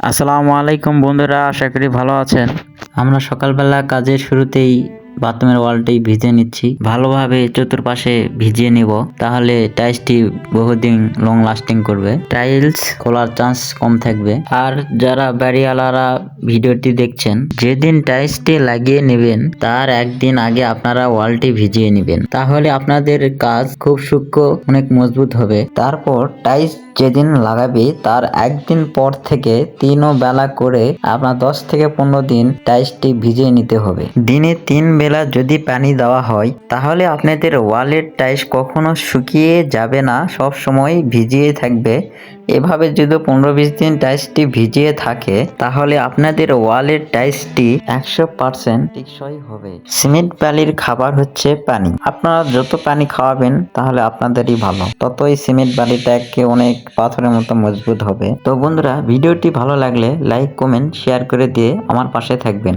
আসসালামু আলাইকুম বন্ধুরা, আশা করি ভালো আছেন। আমরা সকালবেলা কাজের শুরুতেই বাথরুমের ওয়ালটি ভিজিয়ে নিচ্ছি। ভালোভাবে চতুর্পাশে ভিজিয়ে নিব, তাহলে টাইলসটি বহুদিন লং লাস্টিং করবে, টাইলস খোলার চান্স কম থাকবে। আর যারা বাড়িওয়ালারা ভিডিওটি দেখছেন, যেদিন টাইলসটি লাগিয়ে নেবেন তার একদিন আগে আপনারা ওয়ালটি ভিজিয়ে নেবেন, তাহলে আপনাদের কাজ খুব সূক্ষ্ম, অনেক মজবুত হবে। তারপর টাইলস যেদিন লাগাবে তার একদিন পর থেকে 3 বেলা করে আপনার 10 থেকে 15 দিন টাইলসটি ভিজিয়ে নিতে হবে। দিনে 3 বেলা যদি পানি দেওয়া হয়, তাহলে আপনাদের ওয়ালের টাইলস কখনো শুকিয়ে যাবে না, সব সময় ভিজিয়ে থাকবে। এভাবে যদি 15-20 দিন টাইলসটি ভিজিয়ে থাকে, তাহলে আপনাদের ওয়ালের টাইলসটি 100% টেকসই হবে। সিমেন্ট বালির খাবার হচ্ছে পানি। আপনারা যত পানি খাওয়াবেন তাহলে আপনাদেরই ভালো, ততই সিমেন্ট বালিটাকে অনেক পাথরের মতো মজবুত হবে। তো বন্ধুরা, ভিডিওটি ভালো লাগলে লাইক, কমেন্ট, শেয়ার করে দিয়ে আমার পাশে থাকবেন।